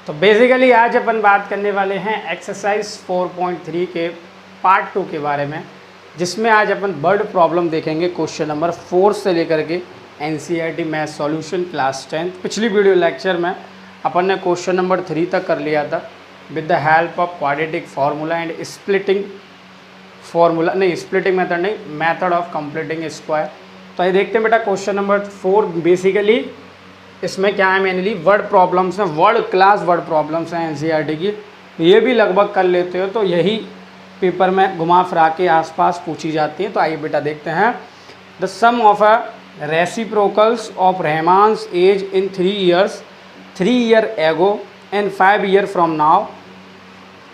तो बेसिकली आज अपन बात करने वाले हैं एक्सरसाइज 4.3 के पार्ट 2 के बारे में, जिसमें आज अपन वर्ड प्रॉब्लम देखेंगे क्वेश्चन नंबर 4 से लेकर के एनसीईआरटी मैथ सॉल्यूशन क्लास 10। पिछली वीडियो लेक्चर में अपन ने क्वेश्चन नंबर 3 तक कर लिया था with the help of quadratic formula and splitting formula, नहीं स्प्लिटिंग मेथड नहीं, मेथड ऑफ कंप्लीटिंग स्क्वायर। तो ये देखते हैं बेटा क्वेश्चन नंबर 4। बेसिकली इसमें क्या है, मेनली वर्ड प्रॉब्लम्स हैं, वर्ल्ड क्लास वर्ड प्रॉब्लम्स हैं एनसीईआरटी की। ये भी लगभग कर लेते हो तो यही पेपर में घुमा फिरा के आसपास पूछी जाती हैं। तो आइए बेटा देखते हैं। The sum of a reciprocals of Rahman's age in 3 year ago and 5 year from now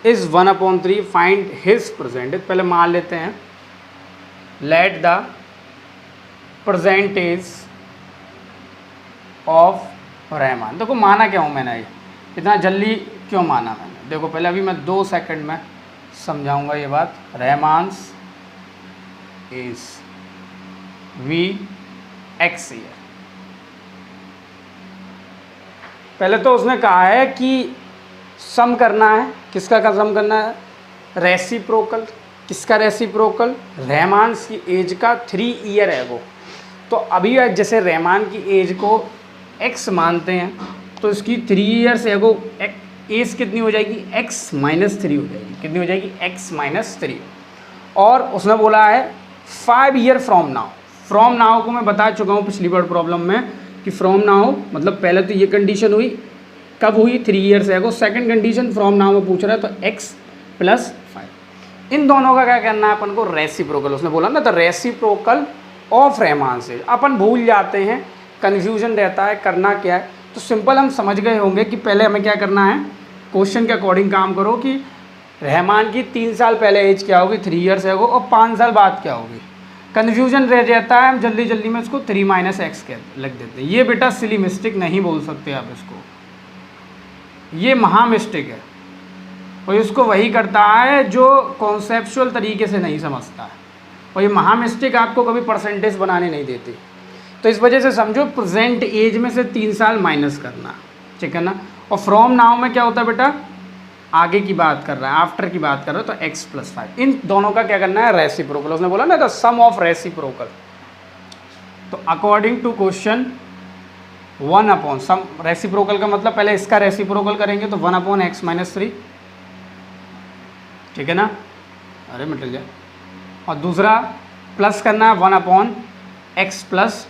is 1/3। Find his percentage. पहले मान लेते हैं, let the percentage of Rahman. देखो माना क्या हूँ मैंने, ये इतना जल्दी क्यों माना मैंने, देखो पहले अभी मैं 2 सेकंड में समझाऊंगा ये बात। रहमान्स इज वी एक्स ईयर। पहले तो उसने कहा है कि सम करना है, किसका का सम करना है, रेसिप्रोकल। किसका रेसिप्रोकल, रहमान्स की एज का 3 ईयर एगो। तो अभी जैसे रहमान की एज को x मानते हैं तो इसकी 3 ईयर्स एगो एज कितनी हो जाएगी, x-3 हो जाएगी। कितनी हो जाएगी, x-3। और उसने बोला है 5 year from now. From now को मैं बता चुका हूँ पिछली वर्ड प्रॉब्लम में कि फ्रॉम नाउ मतलब पहले तो ये कंडीशन हुई, कब हुई, 3 years ago. Second condition from now में पूछ रहा है तो x+5। इन दोनों का क्या करना है अपन को, रेसिप्रोकल। उसने बोला ना तो रेसिप्रोकल ऑफ रहमान से। अपन भूल जाते हैं, कन्फ्यूजन रहता है करना क्या है। तो सिंपल हम समझ गए होंगे कि पहले हमें क्या करना है, क्वेश्चन के अकॉर्डिंग काम करो कि रहमान की 3 साल पहले एज क्या होगी, 3 ईयर्स एगो, और 5 साल बाद क्या होगी। कन्फ्यूजन रह जाता है, हम जल्दी जल्दी में इसको 3 - x लिख देते हैं। ये बेटा सिली मिस्टेक नहीं बोल सकते आप इसको, ये महा मिस्टेक है। और इसको वही करता है जो कॉन्सेप्चुअल तरीके से नहीं समझता है, और ये महा मिस्टेक आपको कभी परसेंटेज बनाने नहीं देती। तो इस वजह से समझो प्रेजेंट एज में से 3 साल माइनस करना, ठीक है ना। और फ्रॉम नाउ में क्या होता है बेटा, आगे की बात कर रहा है, आफ्टर की बात कर रहा है, तो x+5। इन दोनों का क्या करना है, रेसिप्रोकल। उसने बोला ना द सम ऑफ रेसिप्रोकल। तो according to question 1/, sum reciprocal का मतलब पहले इसका रेसिप्रोकल करेंगे तो 1/x-3, ठीक है ना। अरे मिट गया। और दूसरा प्लस करना है 1/x+5,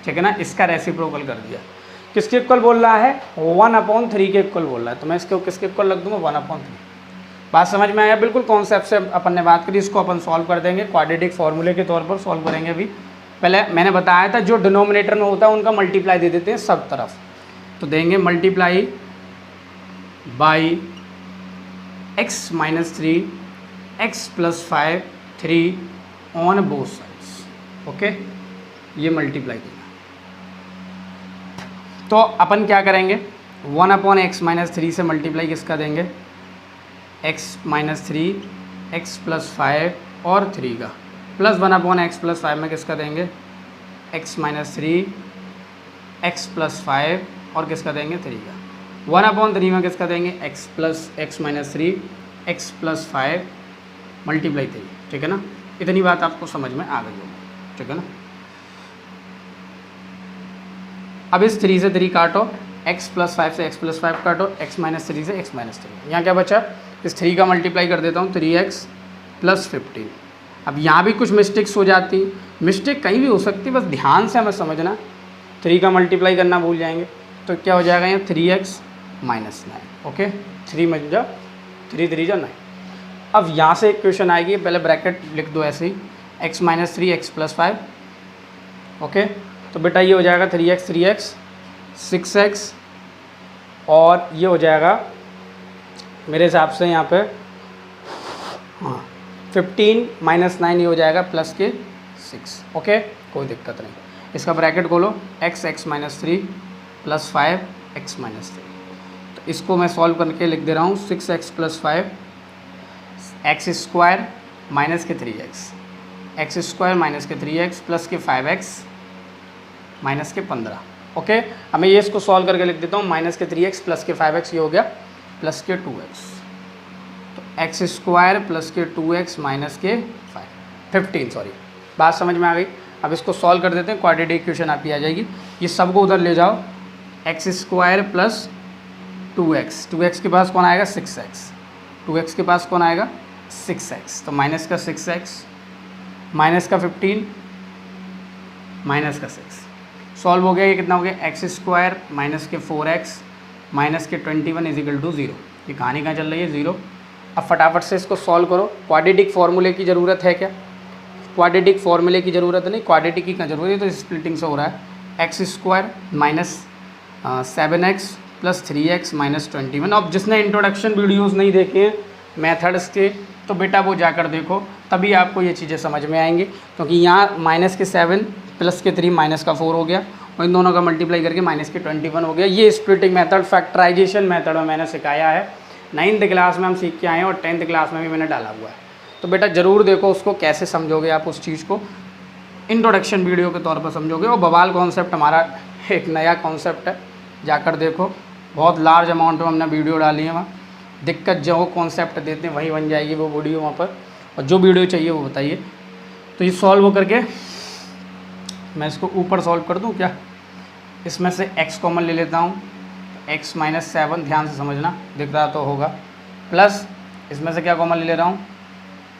ठीक है ना। इसका रेसिप्रोकल कर दिया। किसके इक्वल बोल रहा है, 1/3 के इक्वल बोल रहा है। तो मैं इसको किसके इक्वल रख दूंगा, 1/3। बात समझ में आया, बिल्कुल कॉन्सेप्ट से अपन ने बात करी। इसको अपन सॉल्व कर देंगे, क्वाड्रेटिक फार्मूले के तौर पर सॉल्व करेंगे। अभी पहले मैंने बताया था जो डिनोमिनेटर में होता है उनका मल्टीप्लाई दे देते हैं सब तरफ। तो देंगे multiply by x-3 x+5 3 on both sides, okay. ये मल्टीप्लाई देना। तो अपन क्या करेंगे, 1/x-3 से मल्टीप्लाई किसका देंगे, x-3 x+5 और 3 का, प्लस 1/x+5 में किसका देंगे, x-3 x+5 और किसका देंगे, 3 का। 1/3 में किसका देंगे, x-3 x+5 मल्टीप्लाई 3, ठीक है ना। इतनी बात आपको समझ में आ गई होगी, ठीक है ना। अब इस 3 से 3 काटो, x+5 से x+5 काटो, x-3 से x-3। यहाँ क्या बचा, इस 3 का मल्टीप्लाई कर देता हूँ, 3x + 15। अब यहाँ भी कुछ मिस्टेक्स हो जाती, मिस्टेक कहीं भी हो सकती, बस ध्यान से हमें समझना। 3 का मल्टीप्लाई करना भूल जाएंगे तो क्या हो जाएगा, यहाँ 3x - 9, ओके। 3 में जा 3 3 जा 9। अब यहाँ से एक क्वेश्चन आएगी, पहले ब्रैकेट लिख दो ऐसे ही, x-3 x+5, ओके। तो बेटा ये हो जाएगा 3x 6x, और ये हो जाएगा मेरे हिसाब से यहाँ पे, हाँ 15 - 9 ये हो जाएगा प्लस के 6, ओके। कोई दिक्कत नहीं। इसका ब्रैकेट खोलो, x -3 + 5x-3। तो इसको मैं सॉल्व करके लिख दे रहा हूँ, 6x + 5 x² माइनस के 3x, x² माइनस के 3x प्लस के 5x माइनस के 15, ओके, अब मैं ये इसको सॉल्व करके लिख देता हूँ, माइनस के 3x प्लस के 5x, ये हो गया प्लस के 2x, तो एक्स स्क्वायर प्लस के 2x माइनस के 15, सॉरी, बात समझ में आ गई। अब इसको सॉल्व कर देते हैं, क्वाड्रेटिक इक्वेशन आपकी आ जाएगी। ये सबको उधर ले जाओ, x square plus 2x, 2x के पास कौन आएगा 6x, 2x के पास कौन आएगा 6x, तो माइनस का 6x माइनस का 15 माइनस का 6, सॉल्व हो गया। ये कितना हो गया एक्स स्क्वायर माइनस के 4x माइनस के 21 इजिकल टू 0। ये कहानी कहाँ चल रही है 0। अब फटाफट से इसको सॉल्व करो। क्वाड्रेटिक फार्मूले की ज़रूरत है क्या, क्वाड्रेटिक फार्मूले की ज़रूरत नहीं, क्वाड्रेटिक की क्या ज़रूरत है, तो स्प्लिटिंग से हो रहा है। X square minus 7x plus 3x minus 21। अब जिसने इंट्रोडक्शन वीडियोज़ नहीं देखे हैं मैथड्स के, तो बेटा वो जाकर देखो, तभी आपको ये चीज़ें समझ में आएंगी। क्योंकि यहाँ माइनस के 7 प्लस के 3 माइनस का 4 हो गया, और इन दोनों का मल्टीप्लाई करके माइनस के 21 हो गया। ये स्प्लिटिंग मेथड फैक्टराइजेशन मेथड में मैंने सिखाया है, 9th क्लास में हम सीख के आए हैं और 10th क्लास में भी मैंने डाला हुआ है। तो बेटा ज़रूर देखो उसको, कैसे समझोगे आप उस चीज़ को, इंट्रोडक्शन वीडियो के तौर पर समझोगे। और बवाल कॉन्सेप्ट हमारा एक नया कॉन्सेप्ट है, जाकर देखो, बहुत लार्ज अमाउंट में हमने वीडियो डाली है। वहाँ दिक्कत जो कॉन्सेप्ट देते हैं वही बन जाएगी वो वीडियो वहाँ पर, और जो वीडियो चाहिए वो बताइए। तो ये सॉल्व हो करके मैं इसको ऊपर सॉल्व कर दूँ क्या, इसमें से x कॉमन ले लेता हूँ, x माइनस 7, ध्यान से समझना, दिख रहा तो होगा, प्लस इसमें से क्या कॉमन ले ले रहा हूँ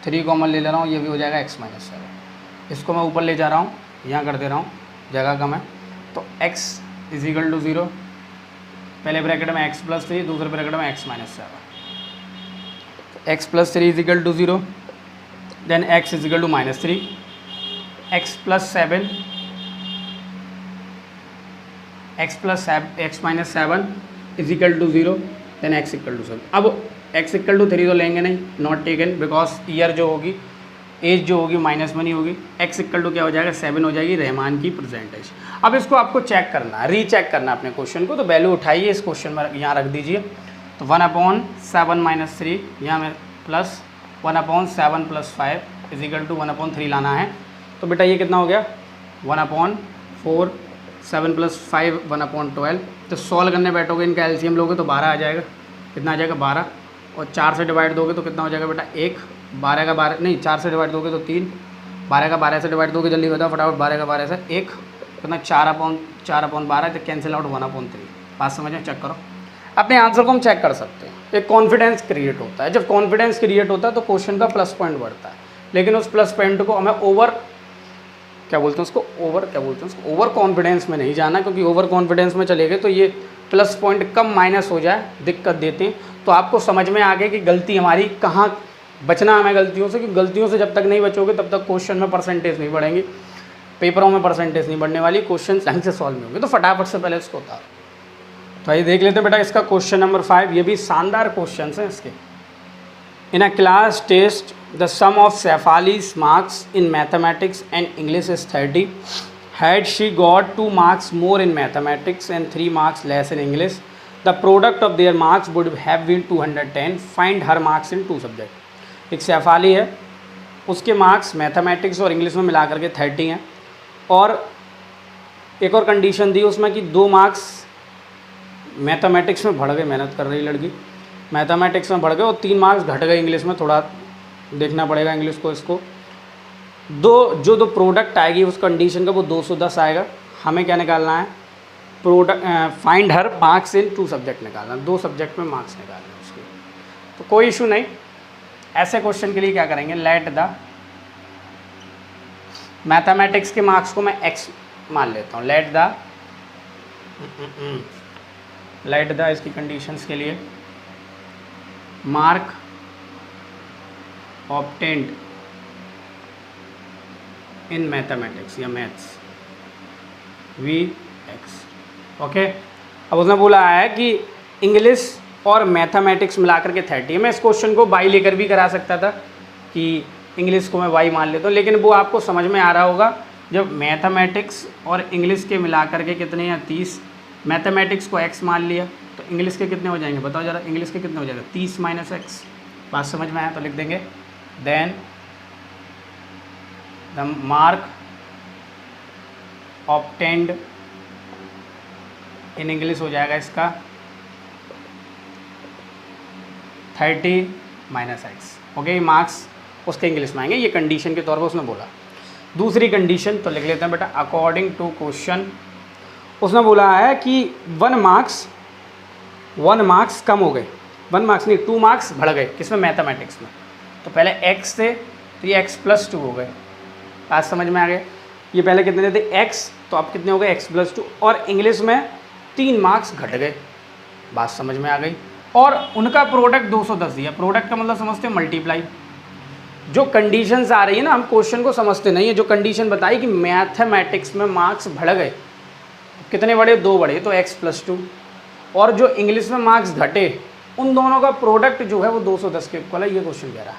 3 कॉमन ले ले रहा हूँ, ये भी हो जाएगा x माइनस 7। इसको मैं ऊपर ले जा रहा हूँ, यहाँ कर दे रहा हूँ, जगह कम है, तो x इजिकल टू 0, पहले ब्रैकेट में x प्लस 3, दूसरे ब्रैकेट में x minus 7, x plus 3 equal to 0, then x equal to minus 3, x plus 7, x minus 7 equal to 0, then x equal to 7। अब x इक्वल टू 3 तो लेंगे नहीं, not taken, because year जो होगी, as जो होगी माइनस में नहीं होगी। x इक्वल टू क्या हो जाएगा 7 हो जाएगी, रहमान की परसेंटेज। अब इसको आपको चेक करना है, रीचेक करना है अपने क्वेश्चन को, तो वैल्यू उठाइए, इस क्वेश्चन में यहाँ रख दीजिए, तो 1/7 माइनस 3, यहाँ में प्लस 1/7 प्लस 5 इजिकल टू 1/3 लाना है। तो बेटा ये कितना हो गया 1/4, 7 प्लस 5 1/12। तो सॉल्व करने बैठोगे, इनका एलसीएम लोगे तो 12 आ जाएगा, कितना आ जाएगा 12, और 4 से डिवाइड दोगे तो कितना हो जाएगा बेटा 1, 12 का 12 नहीं, 4 से डिवाइड दोगे तो 3, 12 का 12 से डिवाइड दोगे, जल्दी बताओ फटाफट, 12 का 12 से 1, कितना 4/12, तो कैंसिल आउट 1/3। बात समझ में, चेक करो, अपने आंसर को हम चेक कर सकते हैं। एक कॉन्फिडेंस क्रिएट होता है, जब कॉन्फिडेंस क्रिएट होता है तो क्वेश्चन का प्लस पॉइंट बढ़ता है, लेकिन उस प्लस पॉइंट को हमें ओवर ओवर कॉन्फिडेंस में नहीं जाना, क्योंकि ओवर कॉन्फिडेंस में चले गए तो ये प्लस पॉइंट कम माइनस हो जाए, दिक्कत देते हैं। तो आपको समझ में आ गया कि गलती हमारी कहाँ, बचना हमें गलतियों से, कि गलतियों से जब तक नहीं बचोगे तब तक क्वेश्चन में परसेंटेज नहीं बढ़ेंगे, पेपरों में परसेंटेज नहीं बढ़ने वाली, क्वेश्चन ढंग से सॉल्व नहीं होंगे। तो फटाफट से पहले इसको उतारो। तो आइए देख लेते हैं बेटा इसका क्वेश्चन नंबर 5। ये भी शानदार क्वेश्चन हैं इसके। In a class test the sum of Shefali's marks in mathematics and English is 30. Had she got 2 marks more in mathematics and 3 marks less in English, the product of their marks would have been 210. Find her marks in 2 subjects. एक शेफाली है, उसके marks mathematics और English में मिला करके 30 हैं, और एक और कंडीशन दी उसमें कि 2 मार्क्स मैथमेटिक्स में बढ़ गए, मेहनत कर रही लड़की, मैथमेटिक्स में बढ़ गए, और 3 मार्क्स घट गए इंग्लिश में, थोड़ा देखना पड़ेगा इंग्लिश को। इसको दो प्रोडक्ट आएगी उस कंडीशन का, वो 210 आएगा। हमें क्या निकालना है, product, find her marks in 2 subject निकालना, 2 सब्जेक्ट में मार्क्स निकालना है उसके। तो कोई इशू नहीं, ऐसे क्वेश्चन के लिए क्या करेंगे, लेट द मैथमेटिक्स के मार्क्स को मैं x मान लेता हूँ, लेट द इसकी कंडीशंस के लिए मार्क ऑब्टेन्ड इन मैथमेटिक्स या मैथ्स Vx। ओके, अब उसने बोला है कि इंग्लिश और मैथमेटिक्स मिलाकर के 30 है। मैं इस क्वेश्चन को बाई लेकर भी करा सकता था कि इंग्लिश को मैं y मान लेता हूँ, लेकिन वो आपको समझ में आ रहा होगा जब मैथमेटिक्स और इंग्लिश के मिलाकर के कितने हैं 30, मैथमेटिक्स को x मान लिया तो इंग्लिश के कितने हो जाएंगे बताओ जरा, इंग्लिश के कितने हो जाएगा 30 माइनस x। बात समझ में आया तो लिख देंगे then the mark obtained in English हो जाएगा इसका 30 माइनस एक्स। ओके, ये मार्क्स उसके इंग्लिश में आएंगे, ये कंडीशन के तौर पर उसने बोला। दूसरी कंडीशन तो लिख लेते हैं बेटा, अकॉर्डिंग टू क्वेश्चन उसने बोला है कि 1 मार्क्स कम हो गए, 1 मार्क्स नहीं 2 मार्क्स बढ़ गए, किसमें, मैथमेटिक्स में। तो पहले x थे तो ये x+2 हो गए, आज समझ में आ गया। ये पहले कितने थे x, तो अब कितने हो गए x+2, और इंग्लिश में 3 मार्क्स घट गए, बात समझ में आ गई। और उनका प्रोडक्ट 210 दिया, प्रोडक्ट का मतलब समझते हैं मल्टीप्लाई। जो कंडीशंस आ रही है ना, हम क्वेश्चन को समझते नहीं है, जो कंडीशन बताई कि मैथमेटिक्स में मार्क्स बढ़ गए, कितने बढ़े, 2 बढ़े, तो x+2, और जो इंग्लिश में मार्क्स घटे उन दोनों का प्रोडक्ट जो है वो 210 के इक्वल है, ये क्वेश्चन कह रहा है।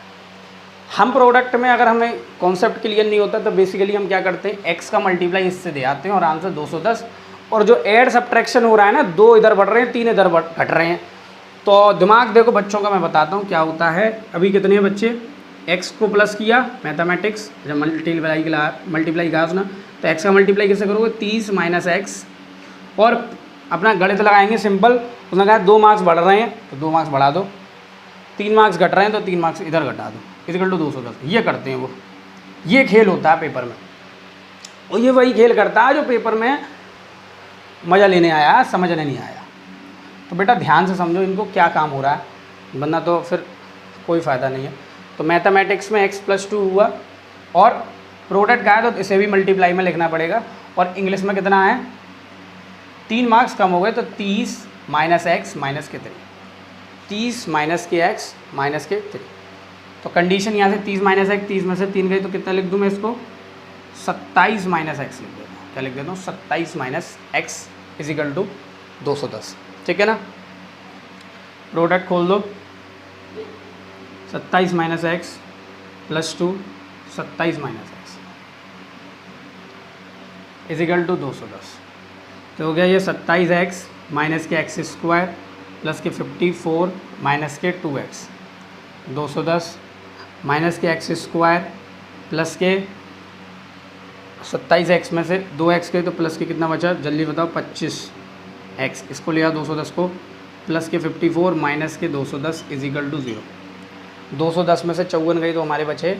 हम प्रोडक्ट में अगर हमें कॉन्सेप्ट क्लियर नहीं होता तो बेसिकली हम क्या करते हैं, x का मल्टीप्लाई इससे दे आते हैं और आंसर 210। और जो ऐड सब्ट्रैक्शन हो रहा है ना, 2 इधर बढ़ रहे हैं 3 इधर घट रहे हैं, तो दिमाग देखो बच्चों का, मैं बताता हूँ क्या होता है। अभी कितने हैं बच्चे, x को प्लस किया मैथमेटिक्स, जब मल्टीप्लाई कहा उसने, तो x का मल्टीप्लाई कैसे करोगे, 30 माइनस एक्स, और अपना गणित लगाएंगे सिंपल। उसने कहा 2 मार्क्स बढ़ रहे हैं तो 2 मार्क्स बढ़ा दो, 3 मार्क्स घट रहे हैं तो 3 मार्क्स इधर घटा दो, इक्वल टू 210। ये करते हैं वो, ये खेल होता है पेपर में, और ये वही खेल करता है जो पेपर में मज़ा लेने आया, समझने नहीं आया। तो बेटा ध्यान से समझो इनको, क्या काम हो रहा है, वरना तो फिर कोई फ़ायदा नहीं है। तो मैथमेटिक्स में x+2 हुआ, और प्रोडक्ट का है तो इसे भी मल्टीप्लाई में लिखना पड़ेगा। और इंग्लिश में कितना है, 3 मार्क्स कम हो गए, तो 30 माइनस एक्स माइनस के 3, 30 माइनस के एक्स माइनस के 3। तो कंडीशन यहाँ से 30 माइनस एक्स, 30 में से 3 गई तो कितना लिख दूँ मैं इसको, 27 माइनस एक्स लिख देता हूँ। क्या लिख देता हूँ, 27 माइनस एक्स इजिकल टू 210, ठीक है ना। प्रोडक्ट खोल दो, 27 minus x plus 2, 27 minus x equal to 210। तो हो गया ये 27x माइनस के एक्स स्क्वायर प्लस के 54 माइनस के 2x, 210 माइनस के एक्स स्क्वायर प्लस के 27x में से 2x गए तो प्लस के कितना बचा, जल्दी बताओ, 25x, इसको लिया 210 को, प्लस के 54 माइनस के 210 इजिकल टू 0। 210 में से 54 गई तो हमारे बचे,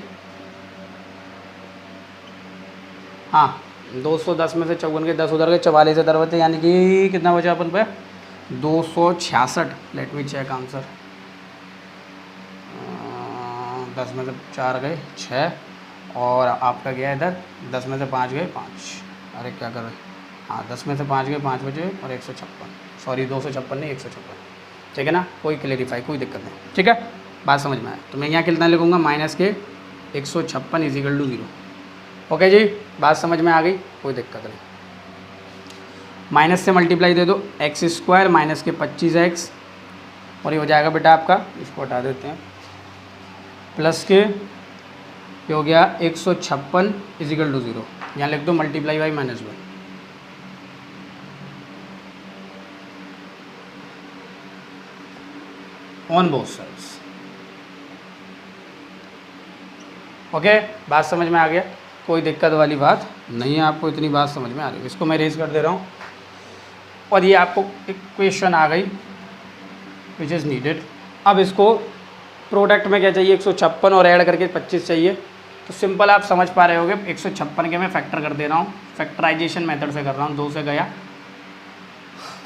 हाँ 210 में से 54 के 10 उधर गए, 44 इधर बचे, यानी कि कितना बचा अपन पे, 266। लेट मी चेक आंसर, 10 में से 4 गए 6, और आपका गया इधर 10 में से 5 गए 5, अरे क्या कर रहे, हाँ 10 में से 5 गए 5 बचे, और 156, सॉरी 256 नहीं 156, ठीक है ना। कोई क्लेरिफाई, कोई दिक्कत नहीं, ठीक है, बात समझ में आया। तो मैं यहाँ कितना लिखूँगा, माइनस के 156 इजिकल टू 0। ओके जी, बात समझ में आ गई, कोई दिक्कत नहीं। माइनस से मल्टीप्लाई दे दो, एक्स स्क्वायर माइनस के 25x, और ये हो जाएगा बेटा आपका, इसको हटा देते हैं, प्लस के ये हो गया 156 इजिकल टू 0। यहाँ लिख दो multiply by minus by, on both sides. Okay, बात समझ में आ गया, कोई दिक्कत वाली बात नहीं है, आपको इतनी बात समझ में आ रही है। इसको मैं रेज कर दे रहा हूँ, और ये आपको एक क्वेश्चन आ गई विच इज़ नीडेड। अब इसको प्रोडक्ट में क्या चाहिए, 156 और ऐड करके 25 चाहिए। तो सिंपल आप समझ पा रहे होगे, 156 के मैं फैक्टर कर दे रहा हूँ, फैक्टराइजेशन मेथड से कर रहा हूँ। 2 से गया,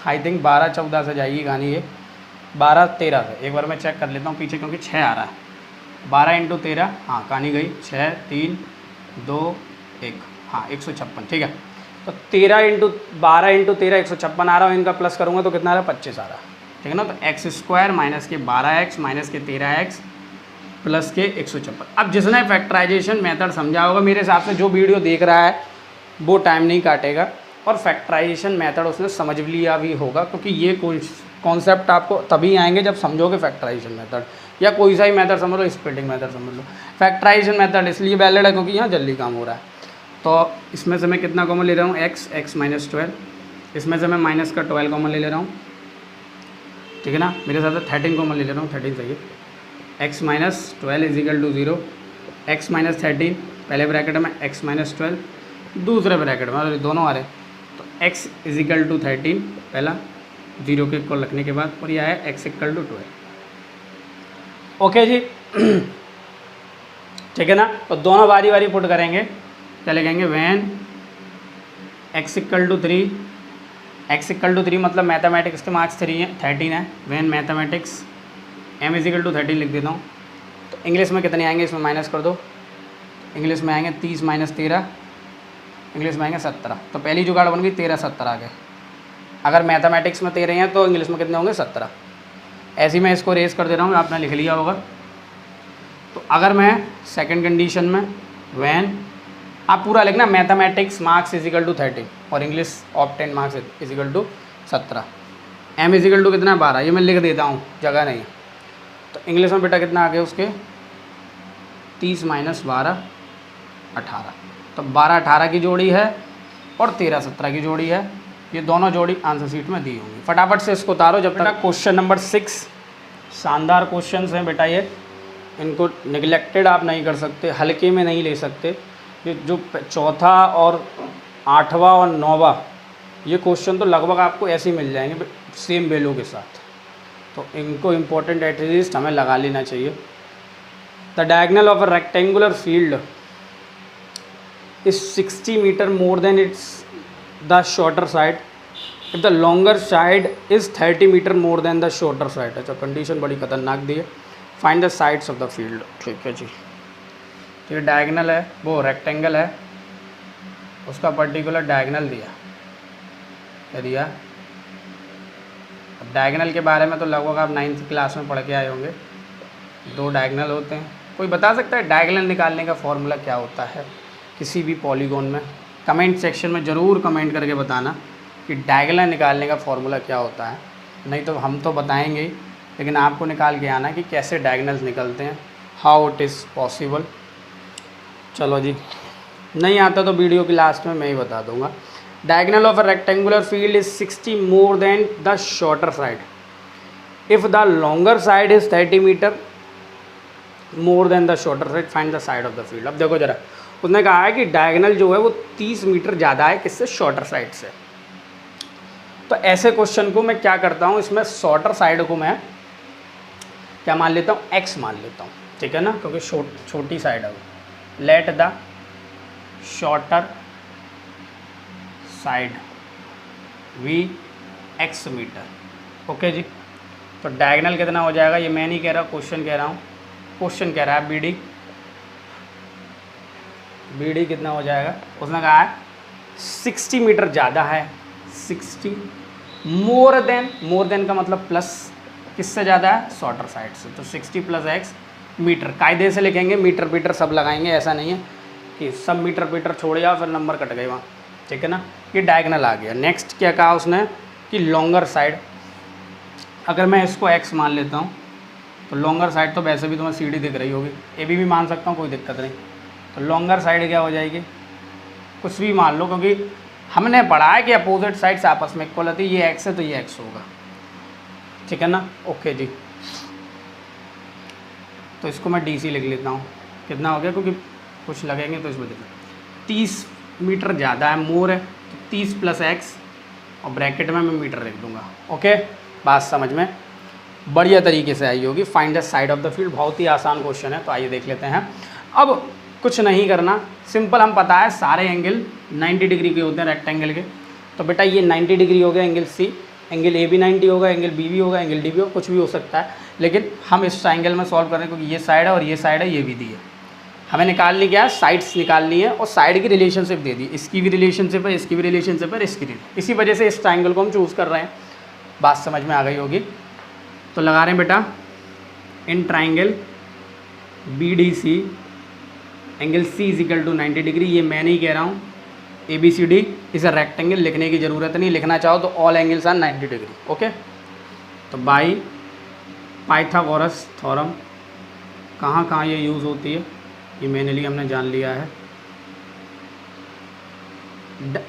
आई थिंक 12-14 से जाएगी कहानी, ये 12-13 से, एक बार मैं चेक कर लेता हूँ पीछे, क्योंकि 6 आ रहा है। 12 × 13, हाँ कहानी गई, 6 3 2 1, हाँ 156, ठीक है। तो 12 × 13 156 आ रहा है, इनका प्लस करूँगा तो कितना आ रहा है, 25 आ रहा है, ठीक है ना। तो एक्स स्क्वायर माइनस के 12x माइनस के 13x प्लस के 156। अब जिसने फैक्टराइजेशन मेथड समझा होगा, मेरे हिसाब से जो वीडियो देख रहा है वो टाइम नहीं काटेगा, और फैक्टराइजेशन मेथड उसने समझ लिया भी होगा, क्योंकि ये कॉन्सेप्ट आपको तभी आएंगे जब समझोगे फैक्टराइजेशन मेथड, या कोई सा ही मेथड समझ लो, स्प्लिटिंग मेथड समझ लो। फैक्टराइजेशन मेथड इसलिए वैलिड है क्योंकि यहाँ जल्दी काम हो रहा है। तो इसमें से मैं कितना कॉमन ले रहा हूँ, x माइनस 12, इसमें से मैं माइनस का 12 कॉमन ले रहा हूँ, ठीक है ना। मेरे साथ 13 कॉमन ले रहा हूँ, 13 सही है। x minus 12 equal to 0, x minus 13 पहले ब्रैकेट में, x माइनस 12 दूसरे ब्रैकेट में, दोनों आ रहे, तो x इज इक्वल टू 13 पहला 0 के इक्वल रखने के बाद, और यह है x इक्वल टू 12। ओके जी ठीक है ना। तो दोनों बारी बारी पुट करेंगे, क्या लिखेंगे when x equal to 3, x equal to 3 मतलब मैथमेटिक्स के मार्क्स 13 है, when mathematics m is equal to 13 लिख देता हूँ। तो इंग्लिश में कितने आएंगे इसमें माइनस कर दो, इंग्लिश में आएंगे 30 माइनस 13, इंग्लिश में आएंगे 17। तो पहली जुगाड़ बन गई 13 17 आ गए। अगर मैथमेटिक्स में 13 हैं तो इंग्लिश में कितने होंगे 17। ऐसे ही मैं इसको रेस कर दे रहा हूँ, आपने लिख लिया होगा। तो अगर मैं सेकंड कंडीशन में वैन, आप पूरा लिखना mathematics marks is equal to 13 और English obtain marks is equal to 17, m is equal to कितना 12, ये मैं लिख देता हूँ जगह नहीं। तो इंग्लिश में बेटा कितना आ गया उसके 30 माइनस 12 18। तो 12 18 की जोड़ी है और 13 17 की जोड़ी है, ये दोनों जोड़ी आंसर शीट में दी होंगी। फटाफट से इसको उतारो जब तक। क्वेश्चन नंबर 6 शानदार क्वेश्चंस हैं बेटा, ये इनको निगलेक्टेड आप नहीं कर सकते, हल्के में नहीं ले सकते। ये जो चौथा और 8वां और 9वां ये क्वेश्चन तो लगभग आपको ऐसे ही मिल जाएंगे सेम वैल्यू के साथ, तो इनको इम्पोर्टेंट एटलीस्ट हमें लगा लेना चाहिए। The diagonal of a rectangular field is 60 meter more than its the shorter side if the longer side is 30 meter more than the shorter side। अच्छा कंडीशन बड़ी खतरनाक दी है। Find the sides of the field, ठीक है जी। तो ये diagonal है, वो रेक्टेंगल है, उसका पर्टिकुलर डायगोनल दिया, क्या दिया। अब डायगोनल के बारे में तो लगभग आप 9th क्लास में पढ़ के आए होंगे, 2 डायगोनल होते हैं। कोई बता सकता है डायगोनल निकालने का फॉर्मूला क्या होता है किसी भी पॉलीगॉन में? कमेंट सेक्शन में ज़रूर कमेंट करके बताना कि डायगोनल निकालने का फॉर्मूला क्या होता है। नहीं तो हम तो बताएंगे ही, लेकिन आपको निकाल के आना कि कैसे डायगोनल्स निकलते हैं, हाउ इट इज़ पॉसिबल। चलो जी, नहीं आता तो वीडियो की लास्ट में मैं ही बता दूंगा। Diagonal of a rectangular field is 60 more than the shorter side if the longer side is 30 metre more than the shorter side, find the side of the field. अब देखो जरा, उसने कहा है कि डायगोनल जो है वो 30 मीटर ज़्यादा है किससे, शॉर्टर साइड से। तो ऐसे क्वेश्चन को मैं क्या करता हूँ, इसमें शॉर्टर साइड को मैं क्या मान लेता हूँ, x मान लेता हूँ, ठीक है ना, क्योंकि छोटी साइड है वो। Let the shorter side be x metre. Okay ji. तो डायगोनल कितना हो जाएगा, ये मैं नहीं कह रहा, क्वेश्चन कह रहा हूँ, क्वेश्चन कह रहा है BD कितना हो जाएगा। उसने कहा है 60 मीटर ज़्यादा है, 60 मोर देन का मतलब प्लस, किससे ज़्यादा है, शॉर्टर साइड से। तो 60 प्लस x मीटर, कायदे से लिखेंगे, मीटर पीटर सब लगाएंगे, ऐसा नहीं है कि सब मीटर पीटर छोड़ जाओ फिर नंबर कट गए वहाँ, ठीक है ना। ये डायगोनल आ गया। नेक्स्ट क्या कहा उसने कि लॉन्गर साइड, अगर मैं इसको x मान लेता हूँ तो लॉन्गर साइड तो वैसे भी तुम्हें CD दिख रही होगी, AB भी मान सकता हूँ, कोई दिक्कत नहीं। तो लॉन्गर साइड क्या हो जाएगी, कुछ भी मान लो, क्योंकि हमने पढ़ा है कि अपोजिट साइड्स आपस में इक्वल होती है। ये x है तो ये x होगा, ठीक है ना। ओके जी, तो इसको मैं DC लिख लेता हूँ, कितना हो गया, क्योंकि कुछ लगेंगे तो इसमें देखो 30 मीटर ज़्यादा है, मोर है, तो 30 प्लस x और ब्रैकेट में मैं मीटर लिख दूँगा। ओके, बात समझ में बढ़िया तरीके से आई होगी। Find the side of the field, बहुत ही आसान क्वेश्चन है, तो आइए देख लेते हैं। अब कुछ नहीं करना, सिंपल, हम पता है सारे एंगल 90 डिग्री के होते हैं रेक्टेंगल के। तो बेटा ये 90 डिग्री हो गया एंगल C, एंगल A भी 90 होगा, एंगल B भी होगा, एंगल D भी होगा, कुछ भी हो सकता है, लेकिन हम इस एंगल में सॉल्व कर रहे हैं क्योंकि ये साइड है और ये साइड है, ये भी दी है। हमें निकालनी क्या है, साइड्स निकालनी है और साइड की रिलेशनशिप दे दी, इसकी भी रिलेशनशिप है, इसकी भी रिलेशनशिप है, इसकी भी। इसी वजह से इस ट्राइंगल को हम चूज़ कर रहे हैं। बात समझ में आ गई होगी। तो लगा रहे हैं बेटा, in triangle BDC angle C is equal to 90 degree. ये मैं नहीं कह रहा हूँ, ABCD इस रेक्टेंगल लिखने की ज़रूरत नहीं, लिखना चाहो तो all angles are 90 degree. Okay, तो बाई पाइथागोरस थ्योरम कहाँ कहाँ ये यूज़ होती है, ये मेनली हमने जान लिया है।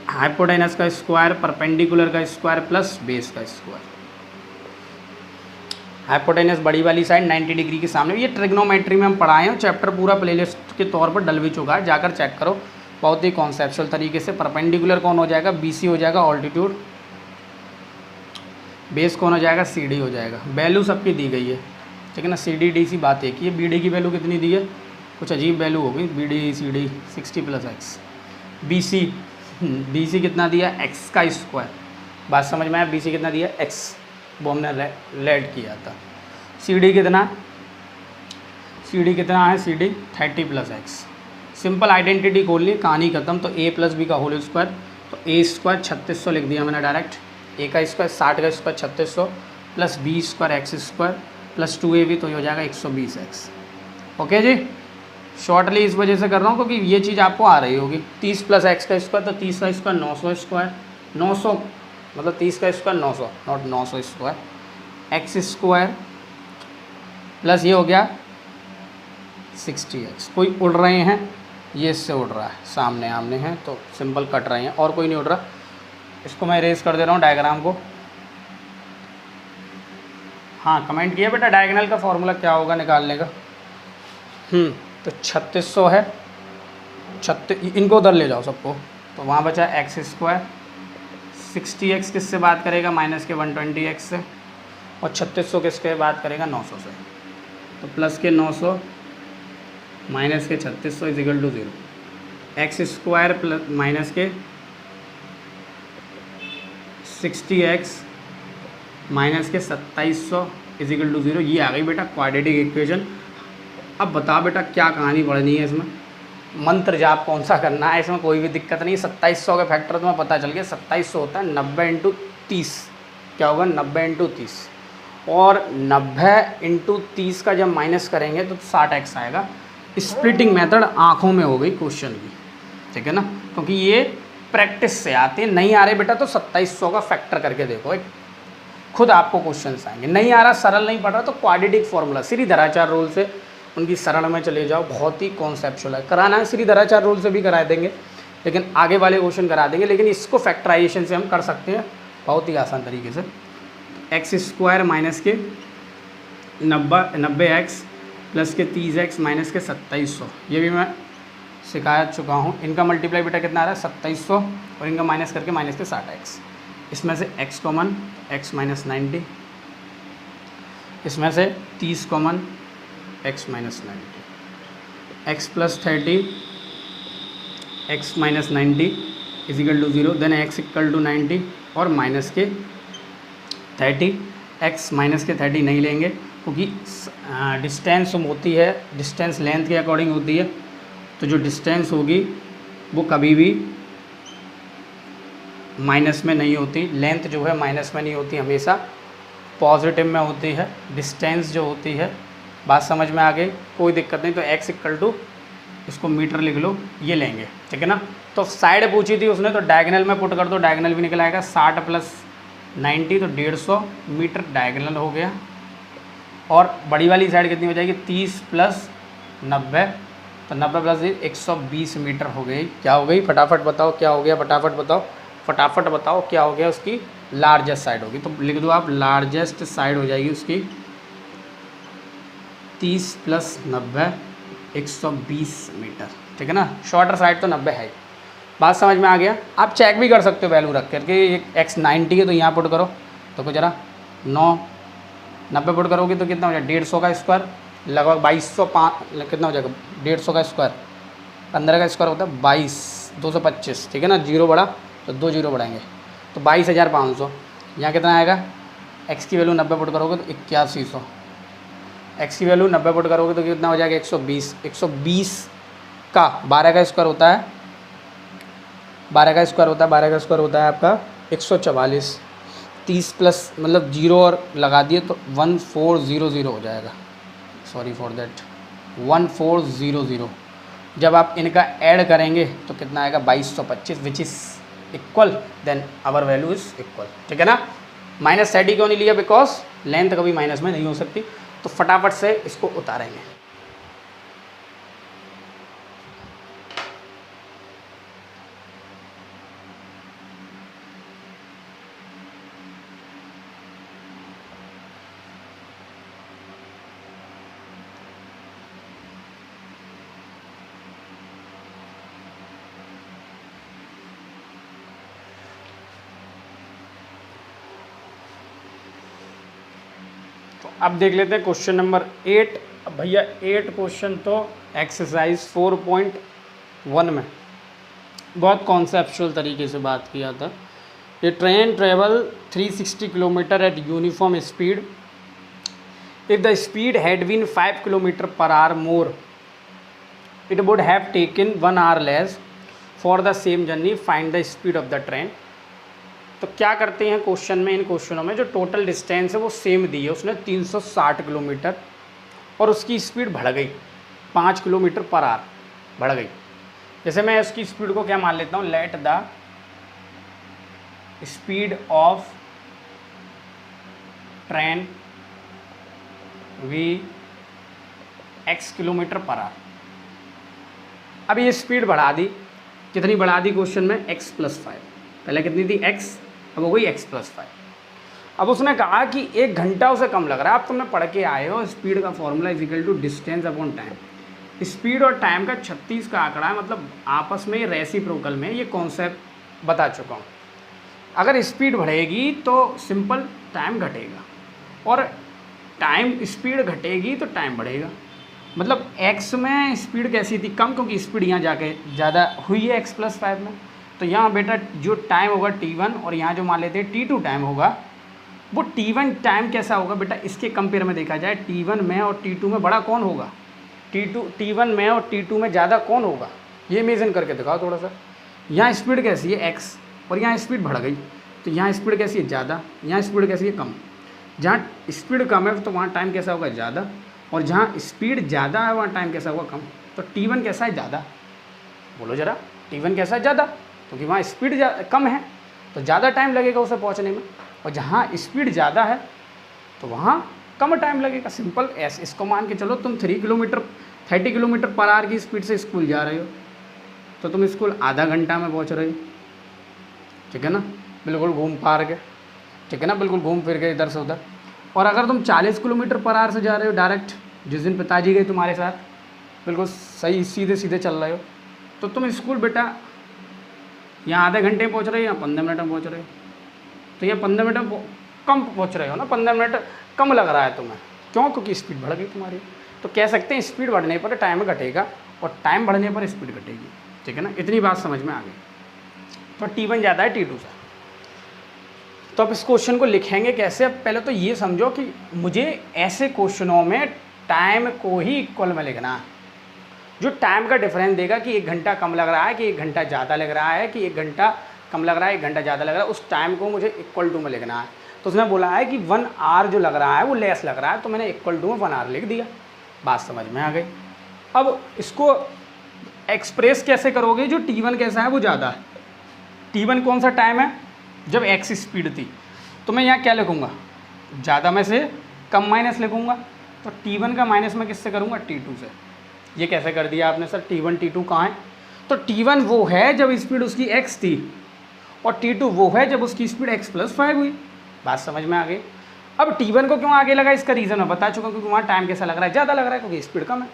हाइपोटेनस का स्क्वायर, परपेंडिकुलर का स्क्वायर प्लस बेस का स्क्वायर। हाइपोटेनस बड़ी वाली साइड 90 डिग्री के सामने, ये ट्रिग्नोमेट्री में हम पढ़ाए हैं, चैप्टर पूरा प्लेलिस्ट के तौर पर डल भी चुका है, जाकर चेक करो, बहुत ही कॉन्सेप्चुअल तरीके से। परपेंडिकुलर कौन हो जाएगा, BC हो जाएगा, ऑल्टीट्यूड। बेस कौन हो जाएगा, CD हो जाएगा। वैल्यू सबकी दी गई है, ठीक है ना। CD DC बात एक ही है। BD की वैल्यू कितनी दी है, कुछ अजीब वैल्यू होगी, BD CD 60 + x। BC कितना दिया, x का स्क्वायर। बात समझ में आया, BC कितना दिया, x, वो हमने लेट किया था। CD कितना है, CD 30 + x। सिंपल आइडेंटिटी खोल ली, कहानी खत्म। तो a + b का होल स्क्वायर, तो a² 3600 लिख दिया मैंने डायरेक्ट। a का स्क्वायर 60 का स्क्वायर 3600 + b² x² + 2ab, तो ये हो जाएगा 120x। ओके जी। शॉर्टली इस वजह से कर रहा हूँ क्योंकि ये चीज़ आपको आ रही होगी। 30 + x का स्क्वायर, तो 30 का स्क्वायर 900², 900 मतलब 30 का स्क्वायर 900, नॉट 900², x² प्लस ये हो गया 60x। कोई उड़ रहे हैं, ये इससे उड़ रहा है, सामने आमने हैं तो सिंपल कट रहे हैं, और कोई नहीं उड़ रहा। इसको मैं इरेज कर दे रहा हूँ डायग्राम को। हाँ, कमेंट किया बेटा डायगोनल का फॉर्मूला क्या होगा निकालने का। तो 3600 है, इनको उधर ले जाओ सबको, तो वहाँ बचा x²। 60x किससे बात करेगा, माइनस के 120x से, और 3600 किसके बात करेगा, 900 से। तो प्लस के 900 माइनस के 3600 = 0। x² प्लस माइनस के 60x माइनस के 2700 = 0। ये आ गई बेटा क्वाड्रेटिक इक्वेशन। अब बता बेटा क्या कहानी पढ़नी है इसमें, मंत्र जाप कौन सा करना है, इसमें कोई भी दिक्कत नहीं। 2700 के फैक्टर तुम्हें पता चल गया, 2700 होता है 90 × 30। क्या होगा, 90 × 30, और 90 × 30 का जब माइनस करेंगे तो 60x आएगा। स्प्लिटिंग मेथड आँखों में हो गई क्वेश्चन की, ठीक है ना, क्योंकि ये प्रैक्टिस से आते हैं। नहीं आ रहे बेटा तो 2700 का फैक्टर करके देखो, एक खुद आपको क्वेश्चंस आएंगे। नहीं आ रहा, सरल नहीं पढ़ रहा, तो क्वाड्रेटिक फॉर्मूला श्रीधराचार्य रूल से उनकी सरल में चले जाओ, बहुत ही कॉन्सेप्चुअल है। कराना है श्रीधराचार्य रूल से भी करा देंगे, लेकिन आगे वाले क्वेश्चन करा देंगे, लेकिन इसको फैक्टराइजेशन से हम कर सकते हैं बहुत ही आसान तरीके से। x² माइनस के 90x प्लस के 30x माइनस के 2700, ये भी मैं सिखा चुका हूँ। इनका मल्टीप्लाई बेटा कितना आ रहा है, 2700, और इनका माइनस करके माइनस के 60x। इसमें से x कॉमन, x - 90, इसमें से 30 common, x - 90, x + 30 x - 90 = 0। Then x = 90 और माइनस के 30, x माइनस के 30 नहीं लेंगे क्योंकि डिस्टेंस होती है, डिस्टेंस लेंथ के अकॉर्डिंग होती है। तो जो डिस्टेंस होगी वो कभी भी माइनस में नहीं होती, लेंथ जो है माइनस में नहीं होती, हमेशा पॉजिटिव में होती है डिस्टेंस जो होती है। बात समझ में आ गई, कोई दिक्कत नहीं। तो x = इसको मीटर लिख लो, ये लेंगे, ठीक है ना। तो साइड पूछी थी उसने, तो डायगोनल में पुट कर दो, डायगोनल भी निकल आएगा। 60 + 90 तो 150 मीटर डायगोनल हो गया। और बड़ी वाली साइड कितनी हो जाएगी, 30 + 90, तो 90 + 120 मीटर हो गई। क्या हो गई, फटाफट बताओ क्या हो गया, फटाफट बताओ क्या हो गया। उसकी लार्जेस्ट साइड होगी, तो लिख दो आप, लार्जेस्ट साइड हो जाएगी उसकी 30 + 90 120 मीटर, ठीक है ना। शॉर्टर साइड तो 90 है। बात समझ में आ गया। आप चेक भी कर सकते हो वैल्यू रख करके, x 90 है तो यहाँ पुट करो, तो कुछ जरा 90 पुट करोगे तो कितना हो जाएगा, 150 का स्क्वायर, लगभग 2205, कितना हो जाएगा 150 का स्क्वायर, 15 का स्क्वायर होता है 22, 225, ठीक है ना। जीरो बढ़ा तो 2 जीरो बढ़ाएंगे, तो 22,500। यहाँ कितना आएगा, x की वैल्यू 90 पुट करोगे तो 8100, x की वैल्यू 90 पुट करोगे तो कितना हो जाएगा 120। 120 का 12 का स्क्वायर होता है, 12 का स्क्वायर होता है आपका 144। 30 प्लस मतलब जीरो और लगा दिए तो 1400 हो जाएगा, सॉरी फॉर दैट 1400। जब आप इनका ऐड करेंगे तो कितना आएगा 2225, which is equal, then our value is equal, ठीक है ना। -30 क्यों नहीं लिया, बिकॉज लेंथ कभी माइनस में नहीं हो सकती। तो फटाफट से इसको उतारेंगे। अब देख लेते हैं क्वेश्चन नंबर 8। अब भैया 8 क्वेश्चन तो एक्सरसाइज 4.1 में बहुत कॉन्सेप्चुअल तरीके से बात किया था। ये train travel 360 kilometre at uniform speed if the speed had been 5 kilometre per hour more it would have taken 1 hour less for the same journey, find the speed of the train. तो क्या करते हैं question में, इन क्वेश्चनों में जो total distance है वो same दी है, उसने 360 किलोमीटर और उसकी स्पीड बढ़ गई 5 किलोमीटर पर आवर बढ़ गई। जैसे मैं उसकी स्पीड को क्या मान लेता हूँ, let the speed of train be x kilometre per hour. अब ये स्पीड बढ़ा दी, कितनी बढ़ा दी क्वेश्चन में, x+5। पहले कितनी थी x, अब हो गई x+5। अब उसने कहा कि 1 घंटा उसे कम लग रहा है। अब तुमने पढ़ के आए हो स्पीड का formula is equal to distance upon time. Speed और टाइम का 36 का आंकड़ा है, मतलब आपस में रेसिप्रोकल में ये कॉन्सेप्ट बता चुका हूँ। अगर स्पीड बढ़ेगी तो सिंपल टाइम घटेगा और टाइम स्पीड घटेगी तो टाइम बढ़ेगा। मतलब x में स्पीड कैसी थी, कम, क्योंकि स्पीड यहाँ जाके ज़्यादा हुई है x+5 में। तो यहाँ बेटा जो टाइम होगा t1 और यहाँ जो मान लेते हैं t2 टाइम होगा, वो t1 टाइम कैसा होगा बेटा, इसके कंपेयर में देखा जाए t1 में और t2 में बड़ा कौन होगा, t1 में और t2 में ज़्यादा कौन होगा, ये इमेजिन करके दिखाओ थोड़ा सा। यहाँ स्पीड कैसी है x और यहाँ स्पीड बढ़ गई, तो यहाँ स्पीड कैसी है ज़्यादा, यहाँ स्पीड कैसी है कम। जहाँ स्पीड कम है तो वहाँ टाइम कैसा होगा ज़्यादा, और जहाँ स्पीड ज़्यादा है वहाँ टाइम कैसा होगा कम। तो t1 कैसा है ज़्यादा, बोलो ज़रा, t1 कैसा है ज़्यादा, क्योंकि वहाँ स्पीड कम है तो ज़्यादा टाइम लगेगा उसे पहुँचने में, और जहाँ स्पीड ज़्यादा है तो वहाँ कम टाइम लगेगा। सिंपल ऐसे इसको मान के चलो, तुम 30 किलोमीटर पर आवर की स्पीड से स्कूल जा रहे हो तो तुम स्कूल आधा घंटा में पहुँच रहे हो, ठीक है ना, बिल्कुल घूम फार के, ठीक है ना, बिल्कुल घूम फिर के इधर से उधर। और अगर तुम 40 किलोमीटर पर आवर से जा रहे हो डायरेक्ट, जिस दिन पिताजी गए तुम्हारे साथ, बिल्कुल सही सीधे सीधे चल रहे हो, तो तुम स्कूल बेटा यहाँ आधे घंटे में पहुँच रहे हो, यहाँ 15 मिनट में पहुँच रहे हो। तो यहाँ 15 मिनट में कम पहुँच रहे हो ना, 15 मिनट कम लग रहा है तुम्हें, क्यों, क्योंकि स्पीड बढ़ गई तुम्हारी। तो कह सकते हैं स्पीड बढ़ने पर टाइम घटेगा और टाइम बढ़ने पर स्पीड घटेगी, ठीक है ना। इतनी बात समझ में आ गई। तो t1 ज़्यादा है t2 से। तो अब इस क्वेश्चन को लिखेंगे कैसे। अब पहले तो ये समझो कि मुझे ऐसे क्वेश्चनों में टाइम को ही इक्वल में लिखना है। जो टाइम का डिफरेंस देगा कि 1 घंटा कम लग रहा है कि 1 घंटा ज़्यादा लग रहा है कि 1 घंटा कम लग रहा है 1 घंटा ज़्यादा लग रहा है, उस टाइम को मुझे इक्वल टू में लिखना है। तो उसने बोला है कि 1 आवर जो लग रहा है वो लेस लग रहा है, तो मैंने इक्वल टू में 1 आवर लिख दिया। बात समझ में आ गई। अब इसको एक्सप्रेस कैसे करोगे, जो t1 कैसा है वो ज़्यादा है। t1 कौन सा टाइम है, जब x स्पीड थी, तो मैं यहाँ क्या लिखूँगा, ज़्यादा में से कम माइनस लिखूँगा। तो t1 का माइनस मैं किससे करूँगा, t2 से। ये कैसे कर दिया आपने सर, t1 t2 कहाँ है, तो t1 वो है जब स्पीड उसकी x थी और t2 वो है जब उसकी स्पीड x+5 हुई। बात समझ में आ गई। अब t1 को क्यों आगे लगा, इसका रीज़न मैं बता चुका हूँ, क्योंकि वहाँ टाइम कैसा लग रहा है, ज़्यादा लग रहा है क्योंकि स्पीड कम है।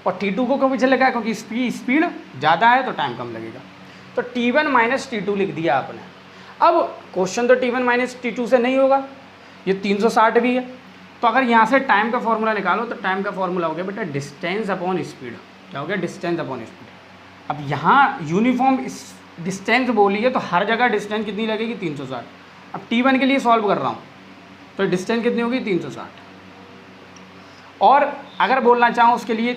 और t2 को क्यों पीछे लगा है, क्योंकि स्पीड ज़्यादा है तो टाइम कम लगेगा। तो t1 माइनस t2 लिख दिया आपने। अब क्वेश्चन तो t1 माइनस t2 से नहीं होगा, ये 360 भी है। तो अगर यहाँ से टाइम का फॉर्मूला निकालो तो टाइम का फॉर्मूला हो गया बेटा डिस्टेंस अपॉन स्पीड। क्या हो गया, डिस्टेंस अपॉन स्पीड। अब यहाँ यूनिफॉर्म डिस्टेंस बोली है तो हर जगह डिस्टेंस कितनी लगेगी, 360। अब t1 के लिए सॉल्व कर रहा हूँ तो डिस्टेंस कितनी होगी, 360। और अगर बोलना चाहूँ उसके लिए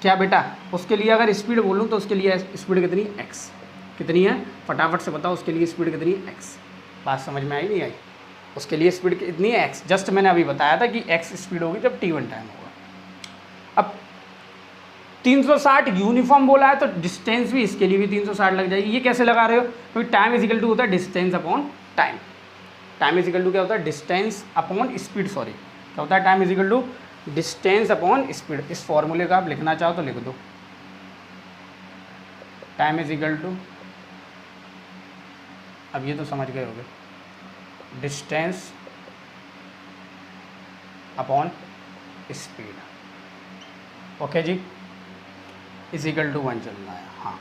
क्या बेटा, उसके लिए अगर स्पीड बोलूँ तो उसके लिए स्पीड कितनी, x कितनी है, फटाफट से बताओ उसके लिए स्पीड कितनी है, x। बात समझ में आई नहीं आई, उसके लिए स्पीड कितनी है, x। जस्ट मैंने अभी बताया था कि x स्पीड होगी जब t1 टाइम होगा। अब 360 यूनिफॉर्म बोला है तो डिस्टेंस भी इसके लिए भी 360 लग जाएगी। ये कैसे लगा रहे हो, क्योंकि टाइम इज इक्वल टू होता है distance upon time. Time is equal to क्या होता है, डिस्टेंस अपॉन स्पीड, सॉरी क्या होता है, time is equal to distance upon speed. इस फॉर्मूले का आप लिखना चाहो तो लिख दो, टाइम इज इक्वल टू, अब ये तो समझ गए होगे, डिस्टेंस अपॉन स्पीड। ओके जी, इज इक्वल टू 1 चलना है। हाँ,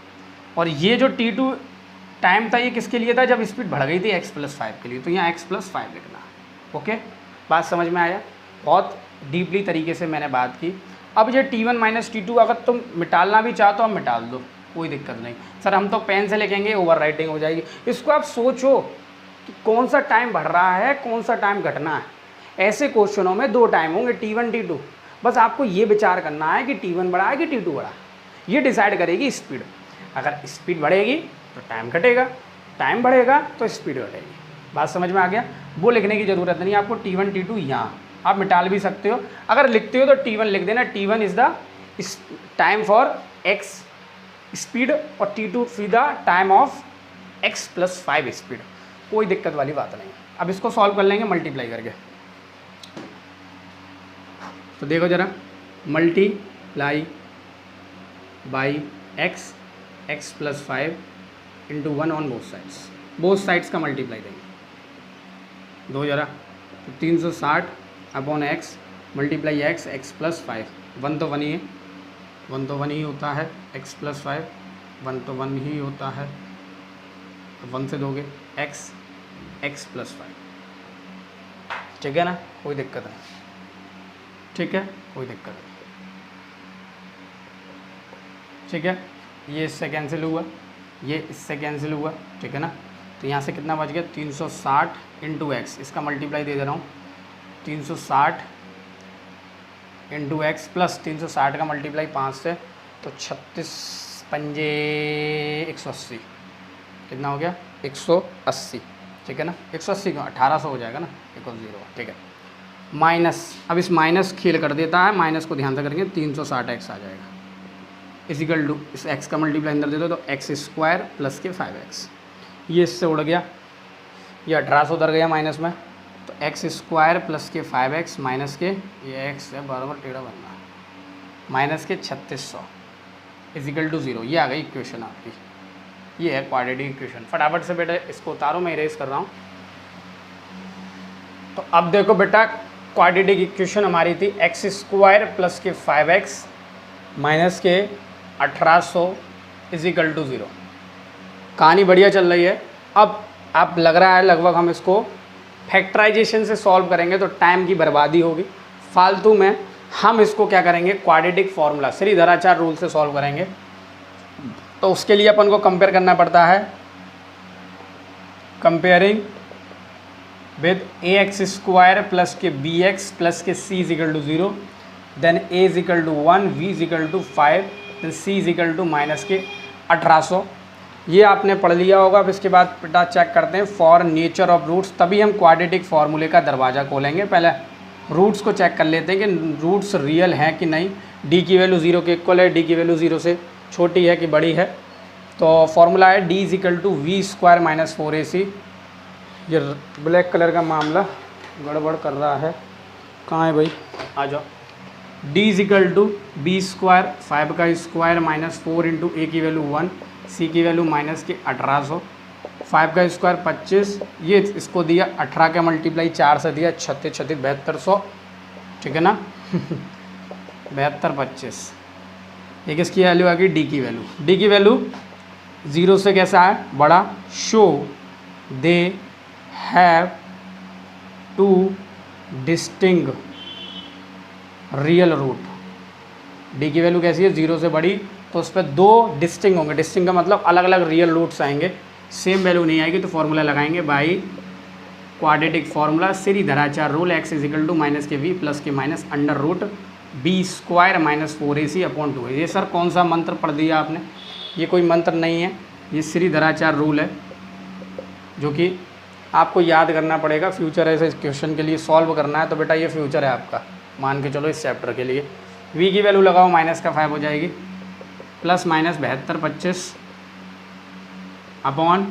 और ये जो t2 टाइम था ये किसके लिए था, जब स्पीड बढ़ गई थी x+5 के लिए, तो यहाँ x+5 लिखना है। ओके, बात समझ में आया। बहुत डीपली तरीके से मैंने बात की। अब ये T1 माइनस T2 अगर तुम मिटालना भी चाहो तो हम मिटाल दो, कोई दिक्कत नहीं। सर हम तो पेन से लिखेंगे, ओवर राइटिंग हो जाएगी। इसको आप सोचो कि कौन सा टाइम बढ़ रहा है, कौन सा टाइम घटना है। ऐसे क्वेश्चनों में 2 टाइम होंगे, T1 T2। बस आपको ये विचार करना है कि T1 बड़ा है कि T2 बड़ा है, ये डिसाइड करेगी स्पीड। अगर स्पीड बढ़ेगी तो टाइम घटेगा, टाइम बढ़ेगा तो स्पीड घटेगी। बात समझ में आ गया? वो लिखने की ज़रूरत नहीं आपको T1 T2 यहाँ, आप मिटाल भी सकते हो। अगर लिखते हो तो T1 लिख देना, T1 is the time for x speed और T2 for the time of x + 5 speed. कोई दिक्कत वाली बात नहीं। अब इसको सॉल्व कर लेंगे मल्टीप्लाई करके। तो देखो ज़रा, multiply by x + 5 × 1 on both sides का मल्टीप्लाई देंगे। दो ज़रा, तो 360 अपॉन x मल्टीप्लाई x + 5। 1 तो 1 ही है, 1 तो 1 ही होता है, x + 5 1 तो 1 ही होता है, 1 से दोगे x + 5। ठीक है ना, कोई दिक्कत नहीं। ठीक है, कोई दिक्कत नहीं। ठीक है, ये इससे कैंसिल हुआ, ये इससे कैंसिल हुआ। ठीक है ना, तो यहाँ से कितना बच गया? 360 × x, इसका मल्टीप्लाई दे रहा हूँ। 360 × x प्लस 360 का मल्टीप्लाई 5 से, तो 36 पंजे 180। कितना हो गया? 180। ठीक है ना, 180 क्यों, 1800 हो जाएगा ना, एक और 0। ठीक है, माइनस, अब इस माइनस खेल कर देता है, माइनस को ध्यान से करेंगे, 360x आ जाएगा इजिकल टू, इस x का मल्टीप्लाई अंदर दे दो तो x² + के 5x। ये इससे उड़ गया, ये 1800 उधर गया माइनस में, तो x² + के 5x माइनस के, ये x है बराबर टेढ़ा बनना है, माइनस के 3600 इजिकल टू 0। ये आ गई इक्वेशन आपकी, ये है क्वाड्रेटिक इक्वेशन। फटाफट से बेटा इसको उतारो, मैं इरेज कर रहा हूँ। तो अब देखो बेटा, क्वाड्रेटिक इक्वेशन हमारी थी x² + के 5x माइनस के 1800 इजिकल टू 0। कहानी बढ़िया चल रही है। अब आप लग रहा है लगभग हम इसको फैक्टराइजेशन से सॉल्व करेंगे तो टाइम की बर्बादी होगी फालतू में। हम इसको क्या करेंगे, क्वाड्रेटिक फार्मूला श्रीधराचार्य रूल से सॉल्व करेंगे। तो उसके लिए अपन को कंपेयर करना पड़ता है, कंपेयरिंग विद ax² + के bx + के c equal to 0, then a equal to 1, v equal to 5, then c equal to minus के 1800। ये आपने पढ़ लिया होगा। अब इसके बाद बेटा चेक करते हैं फॉर नेचर ऑफ रूट्स, तभी हम क्वाड्रेटिक फार्मूले का दरवाज़ा खोलेंगे। पहले रूट्स को चेक कर लेते हैं कि रूट्स रियल हैं कि नहीं। d की वैल्यू 0 के इक्वल है, d की वैल्यू 0 से छोटी है कि बड़ी है। तो फार्मूला है d is equal to v² - 4ac। ये ब्लैक कलर का मामला गड़बड़ कर रहा है, कहाँ है भाई, आ जाओ। d इजिकल टू b², 5 का स्क्वायर माइनस 4 × a की वैल्यू 1, c की वैल्यू माइनस के 1800, 5 का स्क्वायर 25, ये इसको दिया 18 का मल्टीप्लाई 4 से दिया 36 36 7200। ठीक है ना 72 25। ये किसकी वैल्यू आ गई, d की वैल्यू। d की वैल्यू 0 से कैसा है, बड़ा। So they have to distinct real root. d की वैल्यू कैसी है, 0 से बड़ी, तो उस पर 2 डिस्टिंग होंगे। डिस्टिंग का मतलब अलग अलग रियल रूट्स आएंगे, सेम वैल्यू नहीं आएगी। तो फॉर्मूला लगाएंगे by quadratic formula Shridharacharya rule, x equal to minus के v प्लस के minus under root b² - 4ac upon 2। ये सर कौन सा मंत्र पढ़ दिया आपने, ये कोई मंत्र नहीं है, ये श्रीधराचार्य रूल है जो कि आपको याद करना पड़ेगा। फ्यूचर ऐसे क्वेश्चन के लिए सॉल्व करना है तो बेटा ये फ्यूचर है आपका, मान के चलो इस चैप्टर के लिए। v की वैल्यू लगाओ, माइनस का 5 हो जाएगी, प्लस माइनस 72 25 अपॉन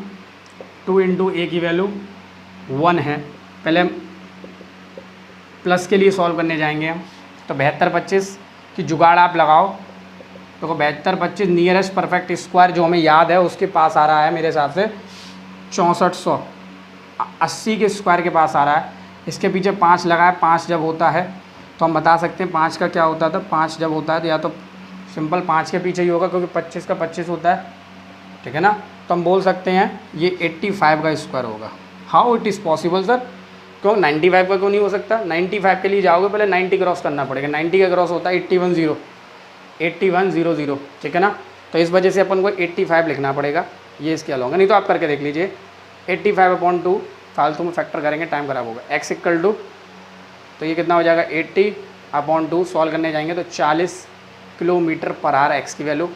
2 × a की वैल्यू 1 है। पहले प्लस के लिए सॉल्व करने जाएंगे हम, तो 72 25 की जुगाड़ आप लगाओ। तो 72 25 नियरेस्ट परफेक्ट स्क्वायर जो हमें याद है उसके पास आ रहा है मेरे हिसाब से 6400, 80 के स्क्वायर के पास आ रहा है। इसके पीछे 5 लगा है, 5 जब होता है तो हम बता सकते हैं 5 का क्या होता था। 5 जब होता है तो या तो सिंपल 5 के पीछे ही होगा क्योंकि 25 का 25 होता है। ठीक है ना, तो हम बोल सकते हैं ये 85 का स्क्वायर होगा। How it is possible sir, क्यों 95 का क्यों नहीं हो सकता? 95 के लिए जाओगे पहले 90 क्रॉस करना पड़ेगा। 90 का क्रॉस होता है 8100, 8100, ठीक है ना। तो इस वजह से अपन को 85 लिखना पड़ेगा, ये इसके अलग होगा। नहीं तो आप करके देख लीजिए 85/2, फालतू में फैक्टर करेंगे टाइम खराब होगा। x इक्वल टू, तो ये कितना हो जाएगा 80/2, सॉल्व करने जाएंगे तो 40 किलोमीटर पर आवर x की वैल्यू।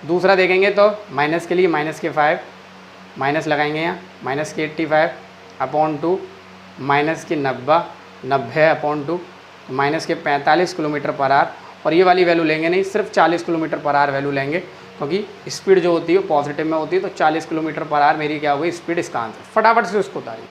दूसरा देखेंगे तो माइनस के लिए -5, माइनस लगाएंगे यहाँ, -85/2, -90/2, -45 किलोमीटर पर आवर। और ये वाली वैल्यू लेंगे नहीं, सिर्फ 40 किलोमीटर पर आवर वैल्यू लेंगे, क्योंकि स्पीड जो होती है पॉजिटिव में होती है। तो 40 किलोमीटर पर आवर मेरी क्या होगी स्पीड, इसका आंसर। फटाफट से उसको उतारिए।